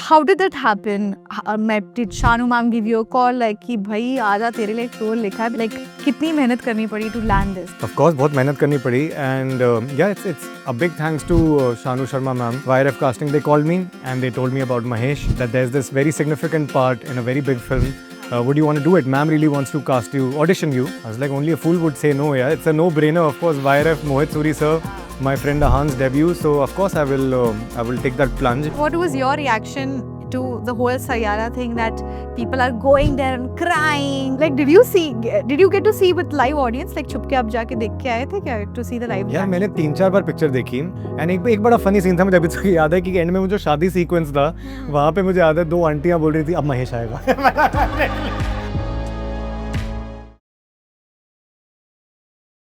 How did that happen? Did Shanu ma'am give you a call like कि भाई आजा तेरे लिए एक रोल लिखा है? Like कितनी मेहनत करनी पड़ी to land this? Of course, बहुत मेहनत करनी पड़ी and yeah, it's a big thanks to Shanu Sharma ma'am. YRF Casting, they called me and they told me about Mahesh, that there's this very significant part in a very big film. Would you want to do it? Ma'am really wants to cast you, audition you. I was like, only a fool would say no, yeah. It's a no-brainer, of course. YRF, Mohit Suri sir, my friend Ahan's debut. So of course I will take that plunge. What was your reaction to the whole Sayara thing that people are going there and crying? Like, did you get to see with live audience? Like, छुप के आप जाके देख के आए थे क्या to see the live? यार मैंने 3-4 बार पिक्चर देखी एंड एक बड़ा फनी सीन था, मुझे अभी तक याद है कि एंड में मुझे शादी सीक्वेंस था, वहाँ पे मुझे याद है 2 आंटियाँ बोल रही थी अब महेश आएगा.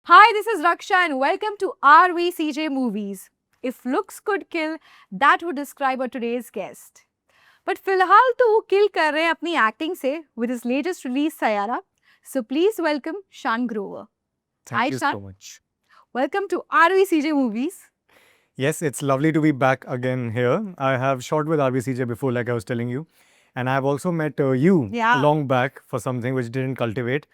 Hi, this is Raksha and welcome to RVCJ Movies. If looks could kill, that would describe our today's guest. But फिलहाल तो वो kill कर रहे हैं अपनी acting से with his latest release Sayara. So please welcome Shan Grover. Thank Hi, you Shan. so much. Welcome to RVCJ Movies. Yes, it's lovely to be back again here. I have shot with RVCJ before, like I was telling you. And I've also met you Yeah. long back for something which didn't cultivate.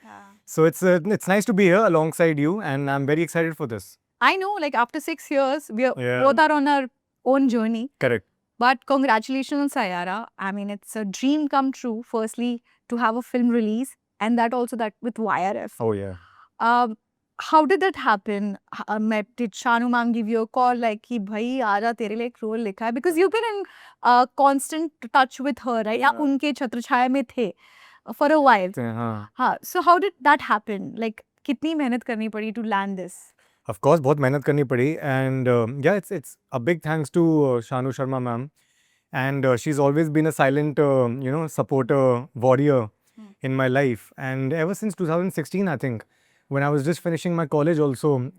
So it's nice to be here alongside you and I'm very excited for this. I know, like after 6 years, we are Yeah. both are on our own journey. Correct. But congratulations on Sayara. I mean, it's a dream come true. Firstly, to have a film release and that with YRF. Oh yeah. How did that happen? Did Shanu ma'am give you a call like कि भाई आजा तेरे लिए एक role लिखा है? Because you've been in constant touch with her, right? या उनके छत्रछाया में थे for a while. हाँ. So how did that happen? Like कितनी मेहनत करनी पड़ी to land this? Of course, बहुत मेहनत करनी पड़ी and yeah, it's a big thanks to Shanu Sharma ma'am, and she's always been a silent supporter, warrior in my life, and ever since 2016 I think, when I was just finishing my college also,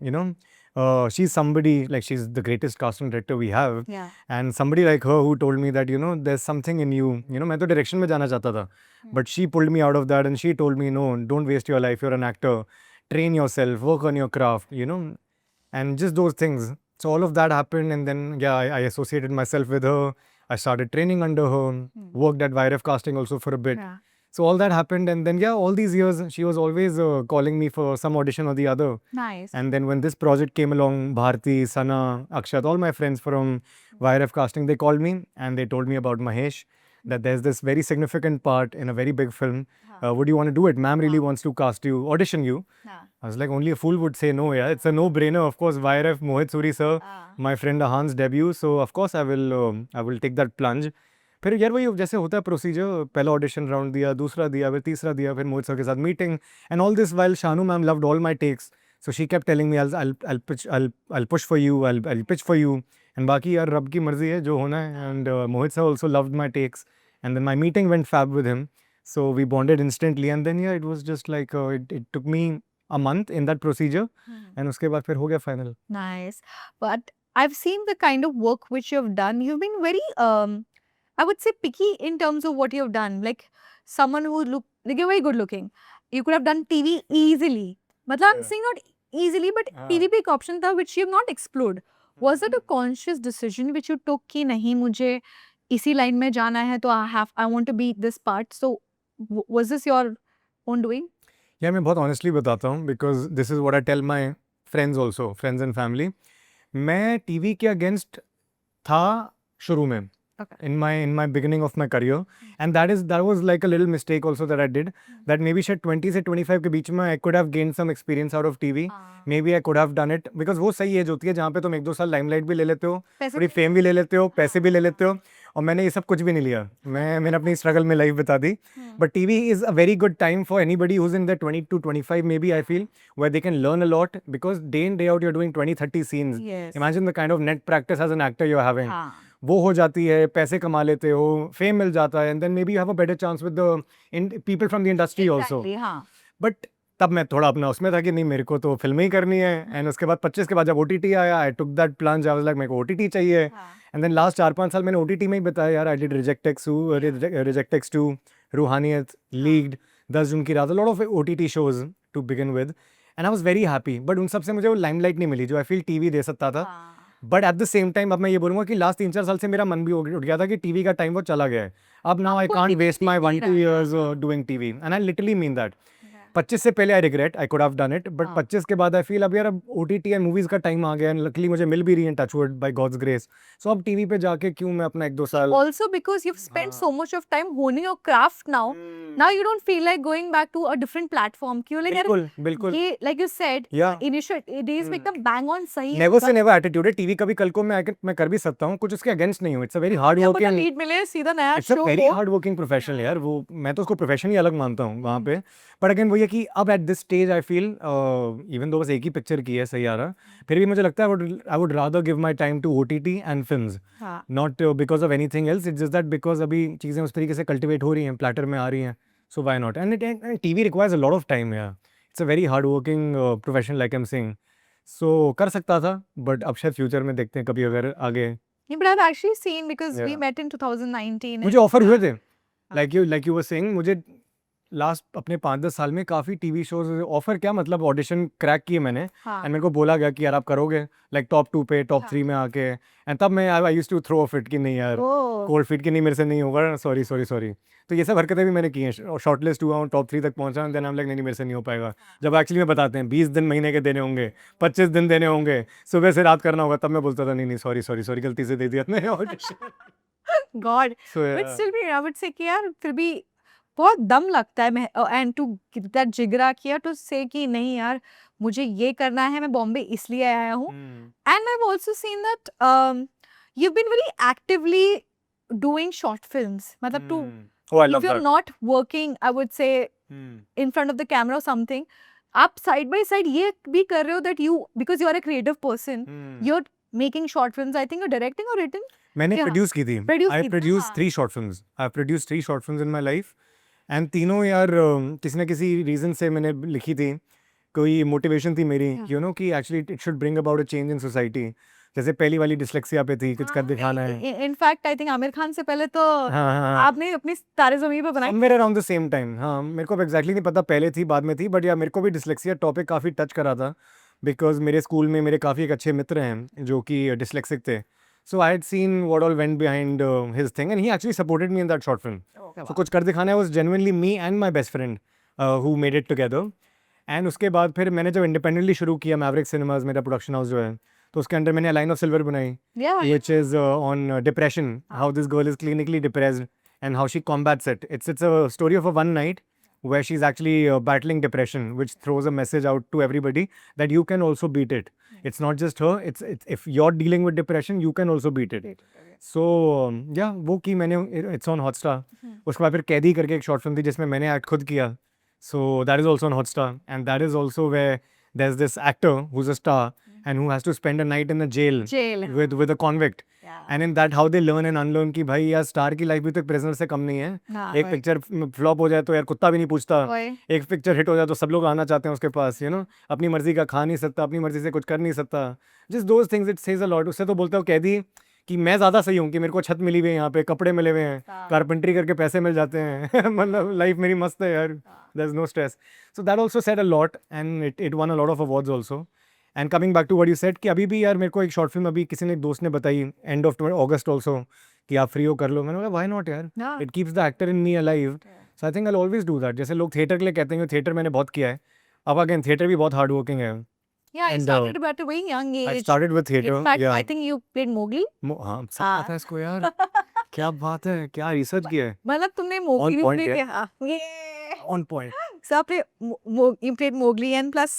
she's somebody, like she's the greatest casting director we have. Yeah. And somebody like her who told me that there's something in you, मैं तो direction में जाना चाहता था, but she pulled me out of that and she told me, no, don't waste your life, you're an actor, train yourself, work on your craft, and just those things. So all of that happened, and then yeah, I associated myself with her. I started training under her, worked at YRF Casting also for a bit. Yeah. So all that happened, and then yeah, all these years she was always calling me for some audition or the other. Nice. And then when this project came along, Bharti, Sana, Akshat, all my friends from YRF Casting, they called me and they told me about Mahesh, that there's this very significant part in a very big film. Would you want to do it? Ma'am really wants to cast you, audition you. I was like, only a fool would say no, yeah. It's a no-brainer, of course. YRF, Mohit Suri sir, my friend Ahan's debut. So of course I will take that plunge. फिर यार वही जैसे होता है procedure, पहला audition round दिया, दूसरा दिया, फिर तीसरा दिया, फिर मोहित सर के साथ meeting, and all this while Shanu ma'am loved all my texts, so she kept telling me I'll push for you, I'll pitch for you, and बाकी यार रब की मर्जी है जो होना है, and Mohit sir also loved my takes, and then my meeting went fab with him, so we bonded instantly, and then yeah, it was just like it took me a month in that procedure, and उसके बाद फिर हो गया final. Nice. But I've seen the kind of work which you've done. You've been very, I would say, picky in terms of what you've done. Like someone who you're very good looking. You could have done TV easily. मतलब I'm saying not easily, but TV पे एक option था which you have not explored. Was it a conscious decision which you took कि नहीं मुझे इसी line में जाना है तो I want to be this part. So was this your own doing? Yeah, मैं बहुत honestly बताता हूँ, because this is what I tell my friends also, friends and family. मैं TV के against था शुरू में. Okay. In my beginning of my career, and that was like a little mistake also that I did, that maybe शायद 20 से 25 के बीच में I could have gained some experience out of TV. Maybe I could have done it, because वो सही as होती है जहाँ पे तुम 1-2 साल लाइमलाइट भी ले लेते हो, थोड़ी फेम भी ले लेते हो, पैसे भी ले लेते हो, और मैंने ये सब कुछ भी नहीं लिया. मैंने अपनी स्ट्रगल में लाइफ बता दी. But TV is a very good time for anybody who's in their 20 to 25 maybe, I feel, where they can learn a lot, because day in day out you're doing 20-30 scenes. Yes. Imagine the kind of net practice as an actor you're having. वो हो जाती है, पैसे कमा लेते हो, fame मिल जाता है, and then maybe you have a better chance with the people from the industry also. But तब मैं थोड़ा अपना उसमें था कि नहीं मेरे को तो फिल्में ही करनी है, एंड उसके बाद 25 के बाद जब OTT आया, I took that plunge, I was like मेरे को OTT चाहिए, एंड देन लास्ट 4-5 साल मैंने OTT में ही बताया यार. I did Reject X2, रूहानियत, लीग्ड, 10 जून की रात, a lot of OTT shows to begin with, and I was very happy. But उन सब से मुझे वो लाइमलाइट नहीं मिली जो I feel TV दे सकता था. But at the same time अब मैं ये बोलूंगा कि लास्ट 3-4 साल से मेरा मन भी उठ गया था कि टीवी का टाइम वो चला गया है. अब नाउ आई आपको कांट TV वेस्ट माई दिख नहीं 1-2 रहा है. years doing TV and I literally mean that. 25 से पहले I regret I could have done it, but हाँ. 25 के बाद आई फील अब यार अब ओटीटी एंड मूवीज का टाइम आ गया है. लकली मुझे मिल भी रही है टचवुड बाय गॉड्स ग्रेस. सो अब टीवी पे जाके क्यों मैं अपना 1-2 साल. Also because you've spent हाँ. so much of time honing your craft now. Now you don't feel like going back to a different platform. क्यों like यार बिल्कुल बिल्कुल. ये like you said या initial days में एकदम bang on सही है. नेवर से नेवर एटीट्यूड है. टीवी कभी कल को मैं कर भी सकता हूँ, कुछ उसके अगेंस्ट नहीं हूँ. इट्स अ वेरी हार्ड या बता वर्किंग, लीड मिले सीधा नया इट्स अ शो वेरी हो. हार्ड वर्किंग प्रोफेशनल यार. वो मैं तो उसको प्रोफेशन ही अलग मानता हूँ वहाँ पे. बट अगेन वो ये कि अब at this stage I feel even though बस एक ही पिक्चर की है सही आ रहा, फिर भी मुझे लगता है I would rather give my time to OTT and films. हाँ. Not because of anything else, it's just that because अभी चीज़ें उस तरीके से कल्टिवेट हो रही हैं, प्लेटर में आ रही हैं. So why not. And it TV requires a lot of time यार. It's a very hard working profession like I am saying. So कर सकता था, बट अब शायद फ्यूचर में देखते हैं कभी अगर आगे. Yeah, but I've actually seen because we Yeah. met in 2019. मुझे ऑफर हुए थे लाइक यू वर सेइंग. मुझे लास्ट अपने 5-10 साल में काफ़ी टीवी शोज ऑफर, क्या मतलब ऑडिशन क्रैक किए मैंने. हाँ. एंड मेरे को बोला गया कि यार आप करोगे लाइक टॉप 2 पे टॉप 3 में आके. एंड तब मैं I used to throw off it कि नहीं यार Oh. कोल्ड फीट की नहीं, मेरे से नहीं होगा, सॉरी सॉरी सॉरी. तो ये सब हरकतें भी मैंने की हैं. शॉर्टलिस्ट हुआ हूँ, टॉप 3 तक पहुँचा, देन आई एम लाइक नहीं मेरे से नहीं हो पाएगा. जब एक्चुअली में बताते हैं 20 दिन महीने के देने होंगे, 25 दिन देने होंगे, सुबह से रात करना होगा, तब मैं बोलता था नहीं नहीं सॉरी सॉरी सॉरी गलती से दे दिया मैंने audition. God. So But still भी I would say कि यार फिर भी बहुत दम लगता है मैं and to give that जिगरा किया to say कि नहीं यार मुझे ये करना है, मैं बॉम्बे इसलिए आया हूँ. And I've also seen that you've been very actively doing short films. मतलब to Oh, I if love you're that. not working, I would say in front of the camera or something, आप side by side ये भी कर रहे हो that you because you are a creative person, you're making short films. I think you're directing or written. मैंने क्या? Produce की थी. Produce आई की थी, प्रोड्यूस हाँ. 3 short films. I produce 3 short films in my life. And तीनों यार किसी ना किसी रीज़न से मैंने लिखी थी. कोई मोटिवेशन थी मेरी हाँ. यू नो कि actually it should bring about a change in society. जैसे पहली वाली डिसलेक्सिया पे थी, कुछ कर दिखाना है. In fact, I think Aamir Khan से पहले तो हाँ हाँ हाँ. आपने अपनी तारे ज़मीं पे बनाई. Somewhere around the same time. हाँ मेरे को एग्जैक्टली नहीं पता पहले थी बाद में थी, बट यार मेरे को भी डिसलेक्सिया टॉपिक काफ़ी टच करा था. बिकॉज मेरे स्कूल में मेरे काफ़ी एक अच्छे मित्र हैं जो कि डिसलेक्सिक थे. So I had seen what all went behind his thing and he actually supported me in that short film. So कुछ कर दिखाना है was genuinely me and my best friend who made it together. And उसके बाद फिर मैंने जब independently शुरू किया, मैवरिक सिनेमाज मेरा प्रोडक्शन हाउस जो है, तो उसके अंदर मैंने लाइन ऑफ सिल्वर बनाई, Yeah. which is on depression, how this girl is clinically depressed and how she combats it. It's a story of a one night where she's actually battling depression, which throws a message out to everybody that you can also beat it. It's not just her. It's if you're dealing with depression, you can also beat it. So yeah, वो की मैंने. It's on Hotstar. उसके बाद फिर कैदी करके एक short film थी जिसमें मैंने एक्ट खुद किया. So that is also on Hotstar, and that is also where there's this actor who's a star and who has to spend a night in a jail Jail. with a convict. Yeah. And in that how they learn and unlearn कि भाई यार star की life भी तो एक prisoner से कम नहीं है. हाँ, एक पिक्चर फ्लॉप हो जाए तो यार कुत्ता भी नहीं पूछता. वही. एक पिक्चर हिट हो जाए तो सब लोग आना चाहते हैं उसके पास. यू नो अपनी मर्जी का खा नहीं सकता, अपनी मर्जी से कुछ कर नहीं सकता. Just those things it says a lot. उससे तो बोलता हूँ कैदी कि मैं ज़्यादा सही हूँ कि मेरे को छत मिली हुई है, यहाँ पे कपड़े मिले हुए हैं, हाँ. कारपेंट्री करके पैसे मिल जाते हैं. मतलब लाइफ मेरी मस्त है यार. There is no stress. So that also said a lot and it won a lot of awards also. And coming back to what you said कि अभी भी यार मेरे को एक शॉर्ट फिल्म अभी किसी ने दोस्त ने बताई एंड ऑफ अगस्त ऑल्सो कि आप फ्री हो कर लो. मैंने बोला व्हाई नॉट यार, Yeah. It keeps the actor in me alive. So I think I always do that. जैसे लोग थिएटर के लिए कहते हैं, थिएटर मैंने बहुत किया है. अब अगेन थिएटर भी बहुत हार्ड वर्किंग है. Yeah, I And, started at a very young I age. started with theater. In fact, Yeah. I think you played Mowgli. हाँ सब हाँ. पता है इसको यार. क्या बात है, क्या रिसर्च किया है. मतलब तुमने Mowgli भी point, play yeah. किया. हाँ. Yeah. On point. So आपने you played Mowgli and plus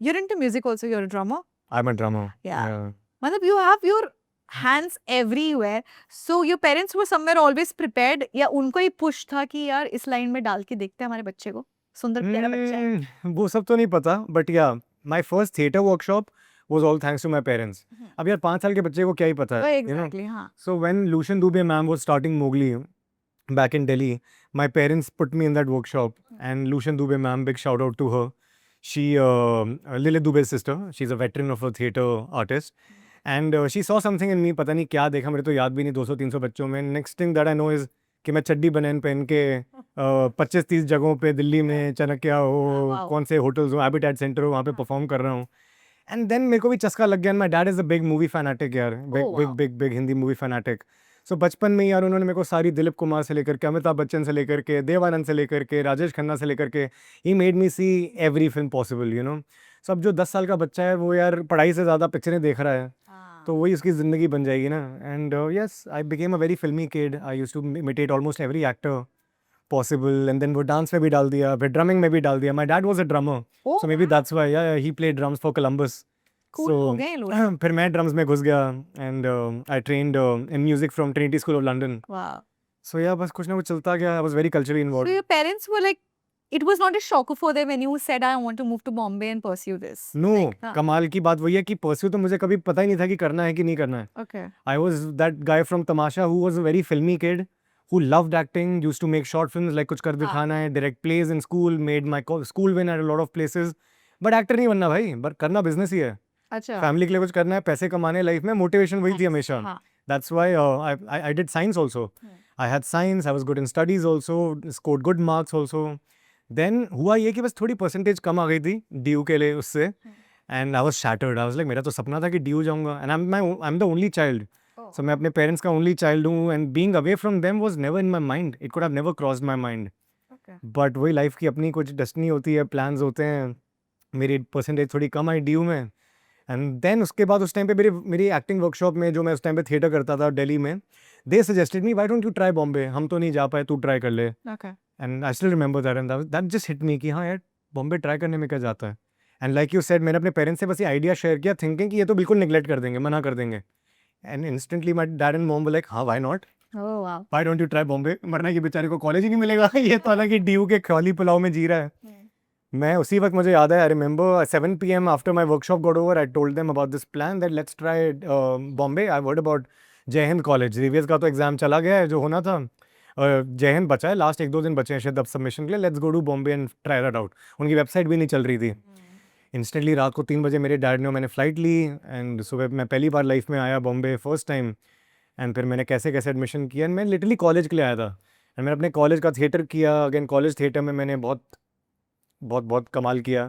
you're into music also. You're a drummer. I'm a drummer. Yeah. मतलब you have your hands everywhere. So your parents were somewhere always prepared या उनको ही push था कि यार इस line में डाल के देखते हैं हमारे बच्चे को. सुंदर प्यारा बच्चा है. वो सब तो नहीं पता, but yeah my first theatre workshop was all thanks to my parents. अब यार 5 साल के बच्चे को क्या ही पता है, you know. Exactly. हाँ. So when Lushan Dubey ma'am was starting Mowgli back in Delhi, my parents put me in that workshop. And Lushan Dubey ma'am, big shout out to her. She, Lilith Dubey's sister, she's a veteran of a theatre artist. And she saw something in me, पता नहीं क्या देखा, मेरे तो याद भी नहीं 200-300 बच्चों में. Next thing that I know is कि मैं चड्डी बनियान पहन के 25-30 जगहों पे दिल्ली में, चाणक्य हो, Wow. कौन से होटल्स हो, हैबिटेट सेंटर हो, वहाँ पे परफॉर्म कर रहा हूँ. एंड देन मेरे को भी चस्का लग गया, and my dad is a big movie fanatic यार, big Oh, big wow. Big big Hindi movie fanatic. So बचपन में ही यार उन्होंने मेरे को सारी दिलीप कुमार से लेकर के, अमिताभ बच्चन से लेकर के, देवानंद से लेकर के, राजेश खन्ना से लेकर के, he made me see every film possible, you know. So अब जो 10 साल का बच्चा है वो यार पढ़ाई से ज़्यादा पिक्चरें देख रहा है, तो वही उसकी ज़िंदगी बन जाएगी ना। And yes, I became a very filmy kid, I used to imitate almost every actor possible, and then वो डांस में भी डाल दिया, फिर ड्रमिंग में भी डाल दिया। My dad was a drummer, Oh, so may be that's why he play drums for Columbus. cool सो हो गए ये लोग। फिर मैं ड्रम्स में घुस गया, and I trained in music from Trinity School of London. Wow. So yeah बस कुछ ना कुछ चलता गया, I was very culturally So involved. your parents were like, it was not a shock for them when you said, I want to move to Bombay and pursue this. No, Like, हाँ. कमाल की बात वही है कि pursue तो मुझे कभी पता ही नहीं था कि करना है कि नहीं करना है। Okay. I was that guy from Tamasha who was a very filmy kid who loved acting, used to make short films like कुछ कर दिखाना है, direct plays in school, made my school win at a lot of places. But actor नहीं बनना भाई, but करना business ही है। अच्छा. फैमिली के लिए कुछ करना है, पैसे कमाने लाइफ में, मोटिवेशन वही थी Nice. हमेशा। हाँ. That's why I did science also. I had science, I was good in studies also, scored good marks also. Then हुआ ये कि बस थोड़ी परसेंटेज कम आ गई थी DU के लिए उससे, and I was shattered. I was like मेरा तो सपना था कि DU जाऊंगा, and I am the only child, Oh. सो मैं अपने पेरेंट्स का ओनली चाइल्ड हूँ, and being away from them was never in my mind, it could have never crossed my mind. Okay. But वही लाइफ की अपनी कुछ destiny होती है, प्लान्स होते हैं। मेरी परसेंटेज थोड़ी कम आई DU में, एंड देन उसके बाद उस टाइम पे मेरी मेरी एक्टिंग वर्कशॉप में, जो मैं उस टाइम पे थिएटर करता था दिल्ली में, दे suggested me, why don't you try Bombay, हम तो नहीं जा पाए, तू ट्राई कर ले। Okay. And I still remember that, and that just hit me कि हाँ यार, बॉम्बे ट्राई करने में क्या जाता है। एंड लाइक यू सेड, मैंने अपने पेरेंट्स से बस ये आइडिया शेयर किया, थिंकिंग कि ये तो बिल्कुल निगलेक्ट कर देंगे, मना कर देंगे। And instantly my dad and mom were like, हाँ why not, Oh, wow. Why don't you try Bombay, वरना ये बेचारे को कॉलेज ही नहीं मिलेगा। ये तो हालांकि DU के खौली पुलाव में जी रहा है। मैं उसी वक्त, मुझे याद है, I remember 7 PM after my workshop got over, I told them about this plan that let's try Bombay. I word about जय हिंद कॉलेज, रिवियस का तो एग्जाम चला गया है जो होना था, जय हिंद बचा है, लास्ट 1-2 दिन बचे हैं शायद अब सबमिशन के लिए, let's go to Bombay and try that out. उनकी वेबसाइट भी नहीं चल रही थी। इंस्टेंटली रात को 3 बजे मेरे डैड ने और मैंने फ़्लाइट ली, एंड सुबह मैं पहली बार लाइफ में आया बॉम्बे फर्स्ट टाइम। एंड फिर मैंने कैसे कैसे एडमिशन किया, एंड मैं लिटरली कॉलेज के लिए आया था, एंड मैंने अपने कॉलेज का थिएटर किया। अगेन कॉलेज थिएटर में मैंने बहुत बहुत बहुत कमाल किया,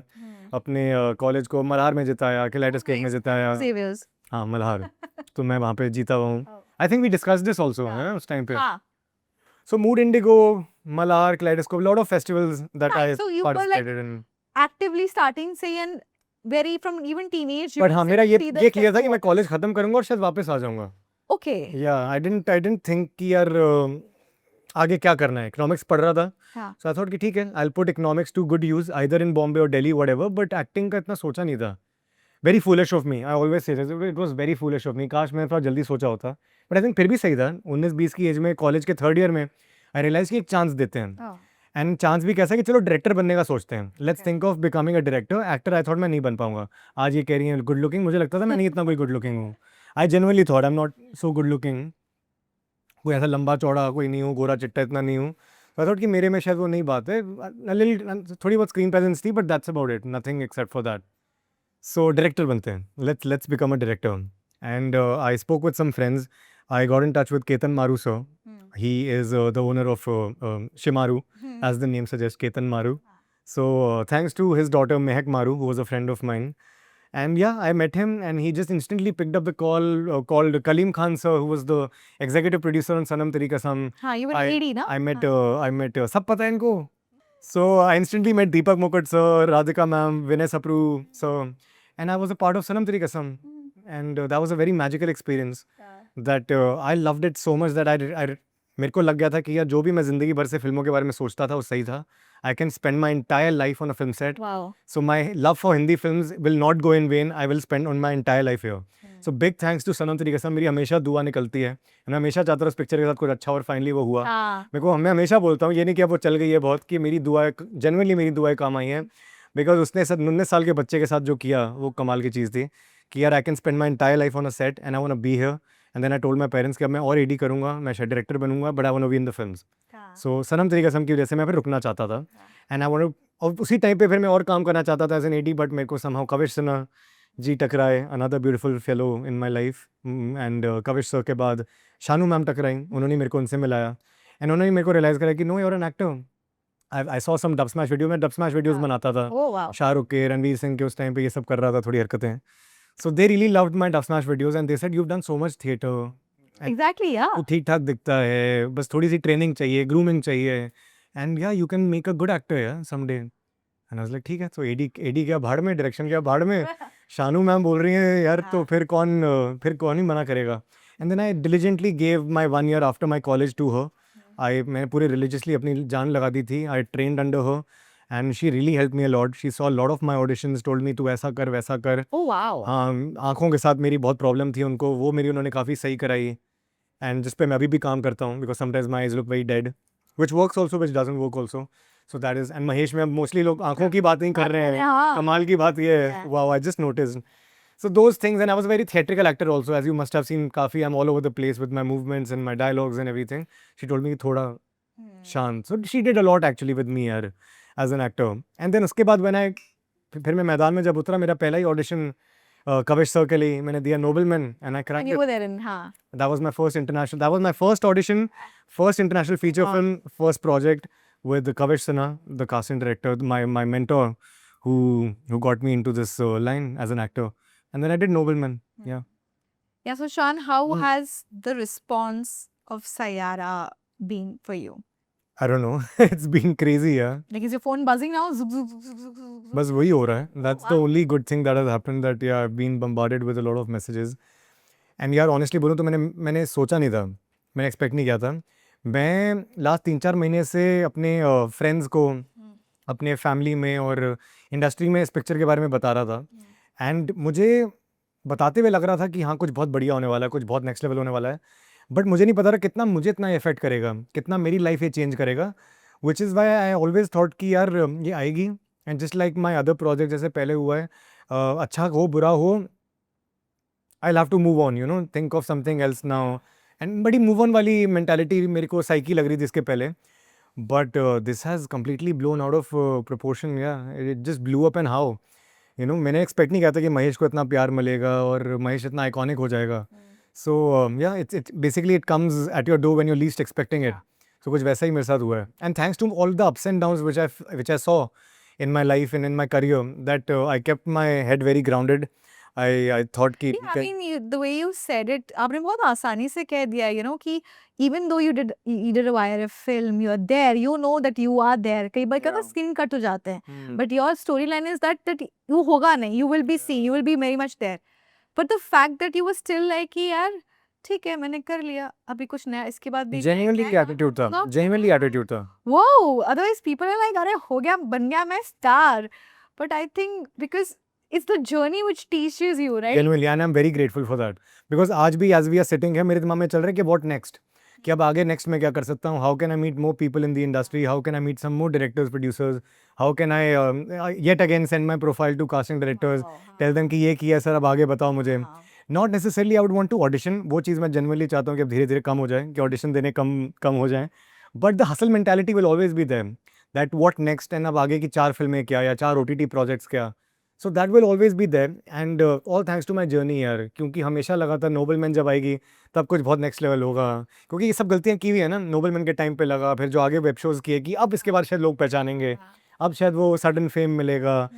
अपने कॉलेज को मल्हार में जिताया, किलाइटस केक में जिताया। Xavier's. हाँ मल्हार, तो मैं वहाँ पे जीता हुआ हूँ। I think we discuss this also है उस टाइम पे। हाँ. So Mood Indigo, Malhar, Kaleidoscope, lot of festivals that I So you were like participated in. actively starting say and very from even teenage you but would हाँ, say मेरा see the ये clear था effect कि of मैं what- college खत्म करूंगा और शायद वापस आ जाऊंगा। Okay. या आई डिडंट थिंक कि यार आगे क्या करना है। इकोनॉमिक्स पढ़ रहा था, हाँ. सो आई थॉट कि ठीक है, I will put economics to good use either in Bombay और दिल्ली व्हाटएवर, बट एक्टिंग का इतना सोचा नहीं था। Very foolish of me, I always say it was very foolish of me, काश मैंने थोड़ा जल्दी सोचा होता। बट आई थिंक फिर भी सही था। 19-20 की एज में कॉलेज के 3rd ईयर में आई रियलाइज कि एक चांस देते हैं, Oh. एंड चांस भी कैसा है कि चलो डायरेक्टर बनने का सोचते हैं, let's think of becoming a director. Actor I thought मैं नहीं बन पाऊंगा। आज ये कह रही है गुड लुकिंग, मुझे लगता था मैं नहीं इतना कोई गुड लुकिंग हूँ। I genuinely thought I am not so good looking, कोई ऐसा लंबा चौड़ा कोई नहीं हूँ, गोरा चिट्टा इतना नहीं हूँ। आई थॉट कि मेरे में शायद वो नहीं बात है। थोड़ी बहुत स्क्रीन प्रेजेंस थी, but that's about it, nothing except for that. So director बनते हैं, let's become a director. And I spoke with some friends, I got in touch with Ketan Maru sir. He is the owner of Shimaru, as the name suggests, Ketan Maru. So thanks to his daughter Mehak Maru, who was a friend of mine. And yeah, I met him, and he just instantly picked up the call, called Kaleem Khan sir, who was the executive producer on Sanam Teri Kasam. हाँ, you were I, AD ना? I met सब पता है इनको. So I instantly met Deepak Mukherjee sir, Radhika ma'am, Vinay Sapru sir, and I was a part of Sanam Teri Kasam. And that was a very magical experience. That I loved it so much that I मेरे को लग गया था कि यार जो भी मैं ज़िंदगी भर से फिल्मों के बारे में सोचता था वो सही था। आई can spend my entire life on a film set. Wow. So my love for Hindi films will not go in vain. I will spend on my entire life here. So big thanks to Sanam Teri Kasam, मेरी हमेशा दुआ निकलती है। मैं हमेशा चाहता हूँ उस पिक्चर के साथ कुछ अच्छा, और फाइनली वो हुआ। हाँ. मेरे को, मैं हमेशा बोलता हूँ, ये नहीं कि अब वो चल गई है बहुत, कि मेरी दुआएं, जनरली मेरी दुआएं काम आई हैं, बिकॉज उसने 19 साल के बच्चे के साथ जो किया वो कमाल की चीज़ थी कि यार I can spend my entire life on a set and I want to be here. And then I told my parents कि अब मैं और एडी करूँगा, मैं शायद डायरेक्टर बनूंगा, but I want to be in the films. So Sanam Teri Kasam की वजह से मैं फिर रुकना चाहता था, एंड आई वांट, और उसी टाइम पे फिर मैं और काम करना चाहता था एज एन एडी, बट मेरे को समहाउ कविश सिन्हा जी टकराए, another beautiful fellow in my life. And Kavish sir के बाद शानू मैम टकराई, उन्होंने मेरे को उनसे मिलाया, एंड उन्होंने मेरे को रियलाइज़ करा कि no, you are an actor, I saw some dub smash video. मैं dub smash videos हाँ. बनाता था. Oh wow. शाहरुख के, रणवीर सिंह के उस टाइम पे ये सब कर रहा था, थोड़ी हरकतें. So they really loved my dub smash videos and they said you've done so much theater. Exactly, yeah. तू ठीक ठाक दिखता है, बस थोड़ी सी ट्रेनिंग चाहिए, ग्रूमिंग चाहिए. And yeah, you can make a good actor yeah someday. And I was like ठीक है, तो एडी क्या भाड़ में, डायरेक्शन क्या भाड़ में, शानू मैम बोल रही हैं यार, तो फिर कौन ही मना करेगा. And then I diligently gave my 1 year after my college to her. मैंने पूरे रिलीजियसली अपनी जान लगा दी थी. I trained under her and she really help me a lot. She saw lot of my auditions, told me तू ऐसा कर वैसा कर. Oh wow. हाँ, आँखों के साथ मेरी बहुत प्रॉब्लम थी उनको, वो मेरी उन्होंने काफ़ी सही कराई. एंड जिस पे मैं अभी भी काम करता हूँ, because sometimes my eyes look very dead, which works also which doesn't work also. So that is. And Mahesh में अब मोस्टली लोग आंखों की बात नहीं कर रहे हैं. हाँ. कमाल की बात ये है. Wow, I just noticed. So those things, and I was a very theatrical actor also, as you must have seen. काफ़ी I'm all over the place with my movements and my dialogues and everything. She told me थोड़ा शांत. So she did a lot actually with me यार, as an actor. And then उसके बाद फिर मैं मैदान में जब उतरा, मेरा पहला ही ऑडिशन कविश सर के लिए मैंने दिया, nobleman, and I And cracked you it. were there in, हाँ. That was my first audition, first international feature Wow. film, first project with Kavish Sinha, the casting director, my mentor, who got me into this line as an actor. And then I did Nobleman. Yeah. Yeah, so Sean, how Hmm. has the response of Sayara been for you? I don't know. It's been crazy, yeah. Like, is your phone buzzing now? Zug, zug, zug, zug, zug, zug, zug. बस वही हो रहा है. That's the wow. only good thing that has happened, that yeah, I've been bombarded with a lot of messages. And यार honestly बोलूँ तो मैंने सोचा नहीं था, मैंने एक्सपेक्ट नहीं किया था. मैं लास्ट 3-4 महीने से अपने फ्रेंड्स को, अपने फैमिली में और इंडस्ट्री में इस पिक्चर के बारे में बता रहा था. एंड मुझे बताते हुए लग रहा था कि हाँ, कुछ बहुत बढ़िया होने वाला है, कुछ बहुत नेक्स्ट लेवल होने वाला है. बट मुझे नहीं पता था कितना मुझे इतना इफेक्ट करेगा, कितना मेरी लाइफ ये चेंज करेगा. Which is why I always thought कि यार ये आएगी. And just like my other project जैसे पहले हुआ है, अच्छा हो बुरा हो, I have to move on, you know, think of something else now. And बड़ी मूव ऑन वाली मेंटालिटी मेरे को साइकी लग रही थी इसके पहले. But this has completely blown out of proportion. Yeah it just blew up. And how, you know, मैंने एक्सपेक्ट नहीं किया था कि महेश को इतना प्यार मिलेगा और महेश इतना आइकॉनिक हो जाएगा. So yeah it's basically it comes at your door when you least expecting it. So कुछ वैसा ही मेरे साथ हुआ है. And thanks to all the ups and downs which I saw in my life and in my career, that I kept my head very grounded. I thought कि Yeah, I mean, the way you said it, आपने बहुत आसानी से कह दिया, you know, कि even though you did a YRF film, you are there, you know that you are there. कई बार क्या होता है, स्किन कट हो जाते हैं. But your storyline is that you होगा नहीं, you will be seen, you will be very much there. But the fact that you were still like कि यार ठीक है, मैंने कर लिया, अभी कुछ नया इसके बाद भी genuinely attitude था, मतलब genuinely attitude था. wow, otherwise people are like अरे हो गया, बन गया मैं star. But I think because it's the journey which teaches you, right? Genuinely, and I'm very grateful for that. Because आज भी as we are sitting here, मेरे दिमाग में चल रहा है कि what next? कि अब आगे next मैं क्या कर सकता हूँ? How can I meet more people in the industry? How can I meet some more directors, producers? How can I yet again send my profile to casting directors? Tell them कि ये किया sir, अब आगे बताओ मुझे. Not necessarily I would want to audition. वो चीज़ मैं genuinely चाहता हूँ कि अब धीरे धीरे कम हो जाए, कि audition देने कम हो जाए. But the hustle mentality will always be there. That what next? And अब आगे की 4 फिल्में क्या, या 4 OTT projects क्या? So that will always be there. And all thanks to my journey यार, क्योंकि हमेशा लगा था नोबलमैन जब आएगी तब कुछ बहुत नेक्स्ट लेवल होगा. क्योंकि ये सब गलतियाँ की हुई है ना, नोबलमैन के टाइम पे लगा, फिर जो आगे वेब शोज़ किए कि अब इसके बाद शायद लोग पहचानेंगे, अब शायद वो सडन फेम मिलेगा.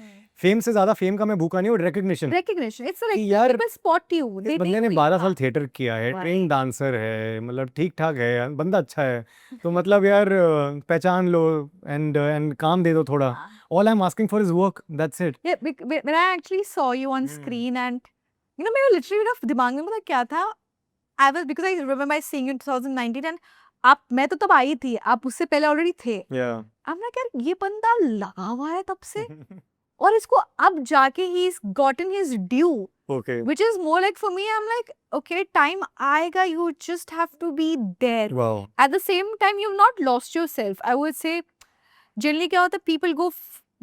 फेम से ज़्यादा फेम का मैं भूखा नहीं हूँ, रिकग्निशन. Recognition. It's like यार people spot you. इस They बंदे name ने you. 12 साल थिएटर किया है, Right. ट्रेन डांसर है, मतलब ठीक ठाक है यार, बंदा अच्छा है. तो मतलब यार पहचान लो एंड काम दे दो थोड़ा. All I'm asking for is work. That's it. Yeah, when I actually saw you on screen and you know, मेरे literally ना दिमाग में पता क्या था? Because I remember seeing you in 2019 and मैं तो तब आई थी, आप उससे पहले already थे. Yeah. I'm like यार ये बंदा लगा हुआ है तब से और इसको अब जाके he's gotten his due. Okay. Which is more like for me, I'm like, okay, time आएगा, you just have to be there. Wow. At the same time, you've not lost yourself. I would say, generally क्या होता है, people go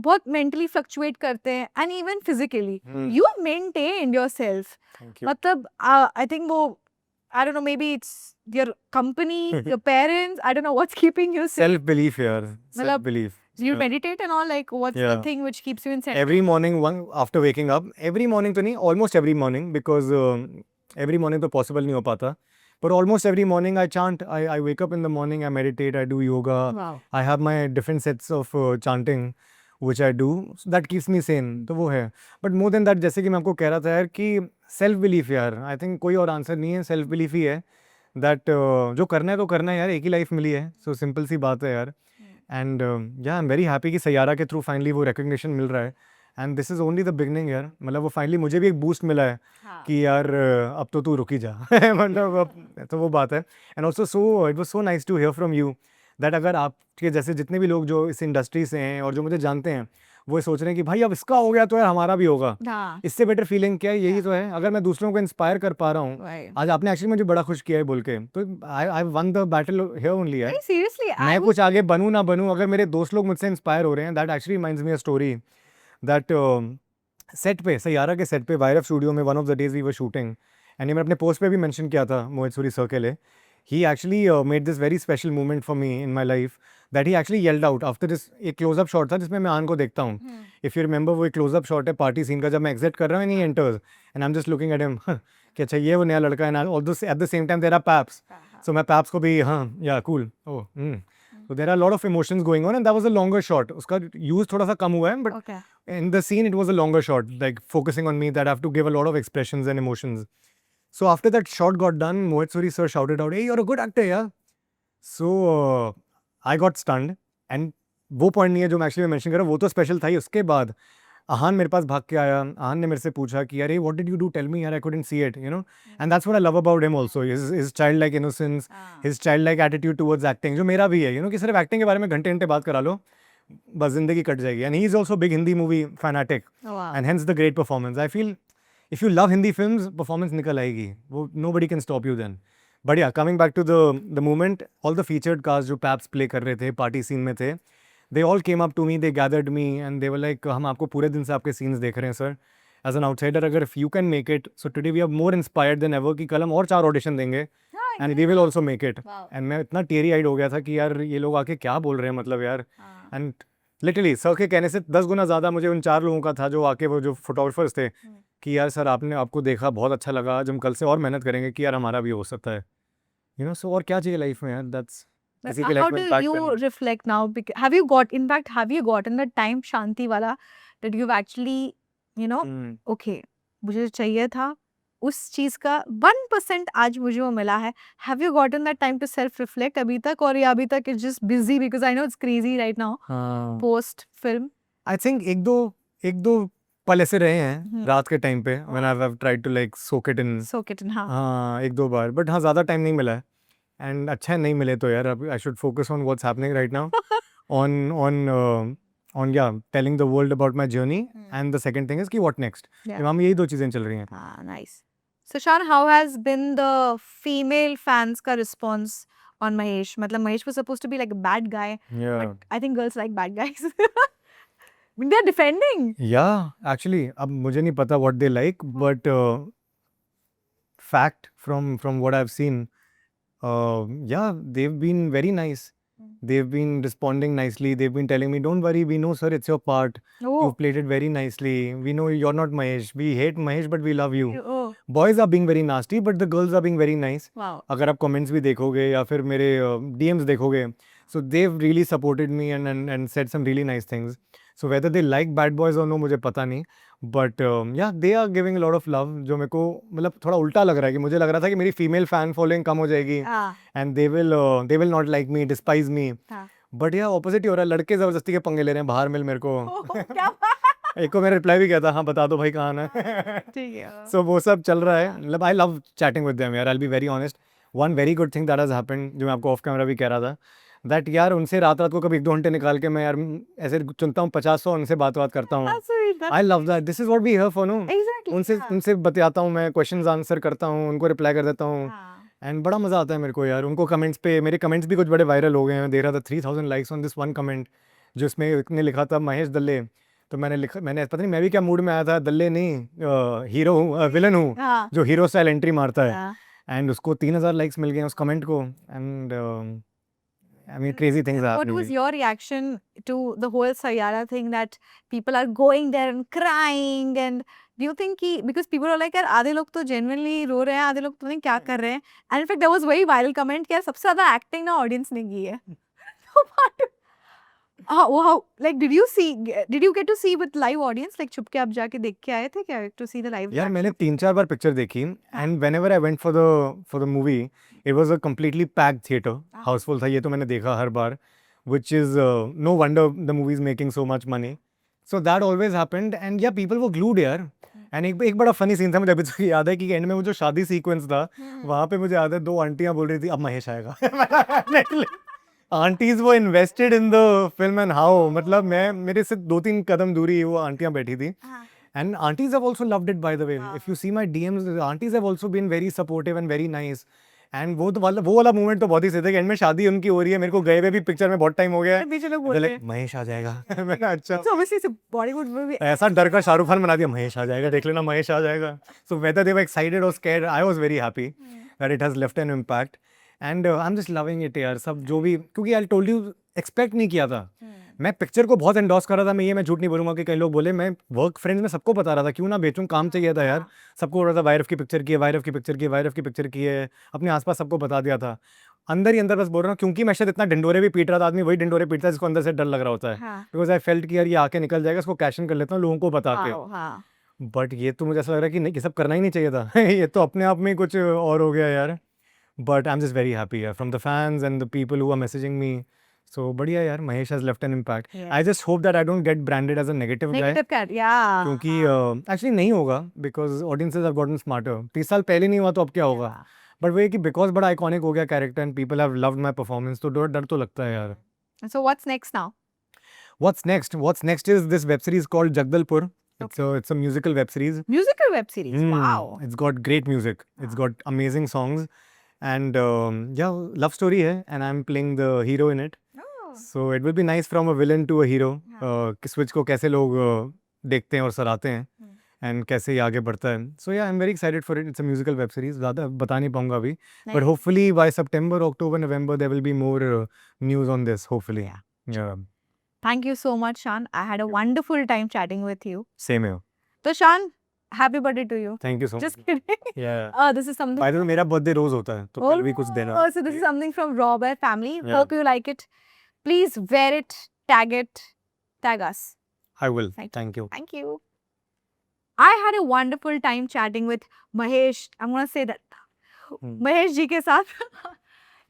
बहुत mentally fluctuate करते हैं and even physically. You have maintained yourself. Thank you. मतलब I think वो, I don't know, maybe it's your company, your parents, I don't know what's keeping you safe. Self-belief यार. मतलब Self-belief. You meditate and all, like what's the Yeah. thing which keeps you in center? Every morning, after waking up, every morning तो नहीं, almost every morning, because every morning तो possible नहीं हो पाता. But almost every morning I chant. I wake up in the morning, I meditate, I do yoga. Wow. I have my different sets of chanting which I do. So that keeps me sane. तो वो है. But more than that, जैसे कि मैं आपको कह रहा था यार कि self belief यार. I think कोई और आंसर नहीं है, self belief ही है. That जो करना है तो करना है यार, एक ही लाइफ मिली है. So simple सी बात है यार. And yeah, I'm very happy कि सैयारा के थ्रू फाइनली वो रिकग्निशन मिल रहा है. And this is only the beginning यार. मतलब वो फाइनली मुझे भी एक बूस्ट मिला है हाँ. कि यार अब तो तू रुक ही जा. मतलब अब तो वो बात है. And also so it was so nice to hear from you that अगर आपके जैसे जितने भी लोग जो इस इंडस्ट्री से हैं और जो मुझे जानते हैं वो सोच रहे हैं कि भाई अब इसका हो गया तो यार हमारा भी होगा. हाँ. इससे बेटर फीलिंग क्या है? यही तो है. अगर मैं दूसरों को इंस्पायर कर पा रहा हूँ, Right. आज आपने एक्चुअली मुझे बड़ा खुश किया है बोल के, तो I one the battle here only यार. Very seriously, I मैं was कुछ आगे बनूं ना बनूं, अगर मेरे दोस्त लोग मुझसे इंस्पायर हो रहे हैं, that actually reminds me a story that set पे, सैयारा के सेट पे वायरफ स्टूडियो में one of the days we were shooting, and ये मैं अपने पोस्ट पे भी मेंशन किया था मोहित सूरी सर के लिए. He actually made this very special moment for me in my life that he actually yelled out after this. एक क्लोजअप शॉट था जिसमें मैं आन को देखता हूँ. इफ़ यू रिमेंबर वो एक क्लोजअप शॉट है पार्टी सीन का, जब मैं एग्जिट कर रहा हूँ and he enters and I am just looking at him कि अच्छा ये वो नया लड़का है. At the same time there are paps. So मैं पैप्स को भी हाँ yeah cool oh so there are a lot of emotions going on and that was a longer shot. उसका यूज थोड़ा सा कम हुआ है but okay. in the scene it was a longer shot, like focusing on me that I have to give a lot of expressions and emotions. So after that shot got done, Mohit Suri sir shouted out, "Hey, you're a good actor, yeah." So I got stunned and वो point नहीं है जो मैं actually mention कर रहा हूँ, वो तो स्पेशल था ही. उसके बाद आहान मेरे पास भाग के आया. आहान ने मेरे से पूछा कि अरे what did you do, tell me यार, I couldn't see it, you know. And that's what I love about him also, his child like innocence, his child like attitude towards acting, जो मेरा भी है, यू नो, कि सिर्फ acting के बारे में घंटे घंटे बात करा लो बस जिंदगी कट जाएगी. And he is also big Hindi movie fanatic Wow. And hence the great performance. I feel if you love Hindi films, performance निकल आएगी, वो nobody can stop you then. But yeah coming back to the moment, all the featured cast जो paps play कर रहे थे party scene में थे, they all came up to me, they gathered me and they were like हम आपको पूरे दिन से आपके scenes देख रहे हैं सर. As an outsider, अगर if you can make it, so today we are more inspired than ever कि कल हम और 4 ऑडिशन देंगे and we will also make it. Wow. And मैं इतना teary eyed हो गया था कि यार ये लोग आके क्या बोल रहे हैं, मतलब यार. And literally सर के कहने से 10 गुना ज़्यादा मुझे उन 4 लोगों का था जो आके, वो जो फोटोग्राफर्स थे, कि यार सर आपको देखा, बहुत अच्छा लगा, जब हम कल से और मेहनत करेंगे कि यार हमारा भी हो सकता है, यू नो. सो और क्या चाहिए लाइफ में यार. दैट्स But इसी के how लाइफ में do impact you करना. reflect now? Because have you gotten the time Shanti wala that you've actually, you know, okay, मुझे जो चाहिए था उस चीज का 1% आज मुझे वो मिला है. Have you gotten that time to self reflect अभी तक, और या अभी तक it's just busy because I know it's crazy right now हाँ. post film? आई थिंक एक दो पल ऐसे रहे हैं रात के टाइम पे when I have tried to like soak it in. Soak it in, हाँ. हाँ, एक दो बार, बट हाँ ज़्यादा टाइम नहीं मिला है. एंड अच्छा है नहीं मिले तो यार, अब I should focus on what's happening right now, on yeah telling the world about my journey. And the second thing is कि व्हाट नेक्स्ट. Yeah. हम यही दो चीज़ें चल रही हैं. Ah, nice. So, Shan, how has been the female fans का response on Mahesh? मतलब Mahesh was supposed to be like a bad guy, Yeah. but I think girls like bad guys. They're defending. Yeah, actually, अब मुझे नहीं पता what they like, but fact from what I've seen, yeah, they've been very nice. They've been responding nicely. They've been telling me, don't worry, we know, sir, it's your part. Oh. You've played it very nicely. We know you're not Mahesh. We hate Mahesh, but we love you. Oh. Boys are being very nasty, but the girls are being very nice. Wow. अगर आप comments भी देखोगे या फिर मेरे DMs देखोगे, so they've really supported me and said some really nice things. So whether they like bad boys or no, मुझे पता नहीं. But yeah, they are giving a lot of love, जो मेरे को मतलब थोड़ा उल्टा लग रहा है कि मुझे लग रहा था कि मेरी फीमेल फैन फॉलोइंग कम हो जाएगी Ah. and they will not like me, despise me. हाँ. बट यार ऑपोजिट ही हो रहा है. लड़के ज़बरदस्ती के पंगे ले रहे हैं, बाहर मिल मेरे को. Oh, क्या एक को मैंने रिप्लाई भी किया था, हाँ बता दो भाई कहाँ है. ठीक है. सो वो सब चल रहा है. मतलब I love chatting with them यार. I will be very honest, one very good thing that has happened, जो मैं आपको ऑफ कैमरा भी कह रहा था, दैट यार उनसे रात रात को कभी 1-2 घंटे निकाल के मैं यार ऐसे चुनता हूँ 50-100 उनसे बात करता हूँ. That's sweet. I love that. This is what we here for, no. Exactly. उनसे बतियाता हूँ मैं, क्वेश्चंस आंसर करता हूँ, उनको रिप्लाई कर देता हूँ. हाँ. एंड बड़ा मज़ा आता है मेरे को यार. उनको कमेंट्स पे, मेरे कमेंट्स भी कुछ बड़े वायरल हो गए हैं. दे रहा था 3000 likes on this one comment, जो इसमें ने लिखा था महेश दल्ले. तो मैंने पता नहीं मैं भी क्या मूड में आया था, दल्ले नहीं हीरो हूँ, विलन हूँ, हाँ. जो हीरो स्टाइल एंट्री मारता है. हाँ. एंड उसको 3000 लाइक्स मिल गए हैं उस कमेंट को. And I mean crazy things are What happening. was your reaction to the whole Sayara thing, that people are going there and crying and Do you think कि because people are like यार आधे लोग तो genuinely रो रहे हैं, आधे लोग तो नहीं क्या कर रहे हैं. And in fact there was very viral comment कि यार सबसे ज़्यादा acting ना audience ने की है. So what? How like did you get to see with live audience like छुप के आप जाके देख के आए थे क्या to see the live? यार मैंने 3-4 बार पिक्चर देखी and whenever I went for the movie it was a completely packed theatre house full था ये तो मैंने देखा हर बार which is no wonder the movie is making so much money so that always happened and yeah people were glued यार and एक बड़ा फनी सीन था मुझे अभी तक याद है कि एंड में वो जो शादी सीक्वेंस था वहाँ पे मुझे याद है 2 आंटियां बोल रही थी अब महेश आएगा आंटीज वो invested in the film and how मतलब मैं मेरे से 2-3 कदम दूरी वो आंटियां बैठी थी and aunties have also loved it by the way if you see my DMs aunties have also been very supportive and very nice and वो वाला मोमेंट तो बहुत ही सही था कि एंड में शादी उनकी हो रही है मेरे को गए हुए भी पिक्चर में बहुत टाइम हो गया है पीछे लोग बोल रहे हैं. महेश आ जाएगा मैंने अच्छा So obviously it's a Bollywood movie. ऐसा डर का शाहरुख खान बना दिया महेश आ जाएगा देख लेना महेश आ जाएगा so whether they were excited or scared I was very happy that it has left an impact and I'm just loving it यार सब जो भी क्योंकि I told you एक्सपेक्ट नहीं किया था मैं पिक्चर को बहुत एंडोर्स कर रहा था मैं झूठ नहीं बोलूंगा कि कई लोग बोले मैं वर्क फ्रेंड्स में सबको बता रहा था क्यों ना बेचूं काम चाहिए था यार सबको बोल रहा था वायरफ की पिक्चर की है वायरफ की पिक्चर की है वायरफ की पिक्चर की है अपने आसपास सबको बता दिया था अंदर ही अंदर बस बोल रहा हूँ क्योंकि मैं शायद इतना डिंडोरे भी पीट रहा था आदमी वही डिंडोरे पीटता है जिसको अंदर से डर लग रहा होता है बिकॉज आई फेल्ट कि यार ये आके निकल जाएगा इसको कैश इन कर लेता हूँ लोगों को बता के बट ये तो मुझे ऐसा लग रहा है कि नहीं ये सब करना ही नहीं चाहिए था ये तो अपने आप में कुछ और हो गया यार but I am just very happy from the fans and the people who are messaging me So बढ़िया यार Mahesh has left an impact. Yeah. I just hope that I don't get branded as a negative guy. Negative cat, yeah. क्योंकि actually नहीं होगा because audiences have gotten smarter. 30 साल पहले नहीं हुआ तो अब क्या होगा? But वो है कि because बड़ा iconic हो गया character and people have loved my performance तो डर तो लगता है यार. So what's next now? What's next? What's next is this web series called Jagdalpur. It's a musical web series. Musical web series. Wow. It's got great music. It's got amazing songs. And yeah, love story है and I'm playing the hero in it. So it will be nice from a villain to a hero. कि switch को कैसे लोग देखते हैं और सराहते हैं and कैसे ये आगे बढ़ता है. So yeah, I'm very excited for it. It's a musical web series. ज़्यादा बता नहीं पाऊंगा अभी. But hopefully by September, October, November there will be more news on this. Hopefully. Yeah. Thank you so much, Shan. I had a wonderful time chatting with you. Same here. So Shan, happy birthday to you. Thank you so much. Just kidding. Yeah. This is something. By the way, मेरा birthday रोज होता है तो कल भी कुछ देना. Oh, so this is something from Robert family. Yeah. Hope you like it. Please wear it, tag us. I will. Thank Thank you. Thank you. I had a wonderful time chatting with Mahesh. I'm going to say that. Mahesh ji ke saath.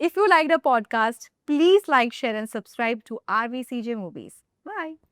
If you like the podcast, please like, share and subscribe to RVCJ Movies. Bye.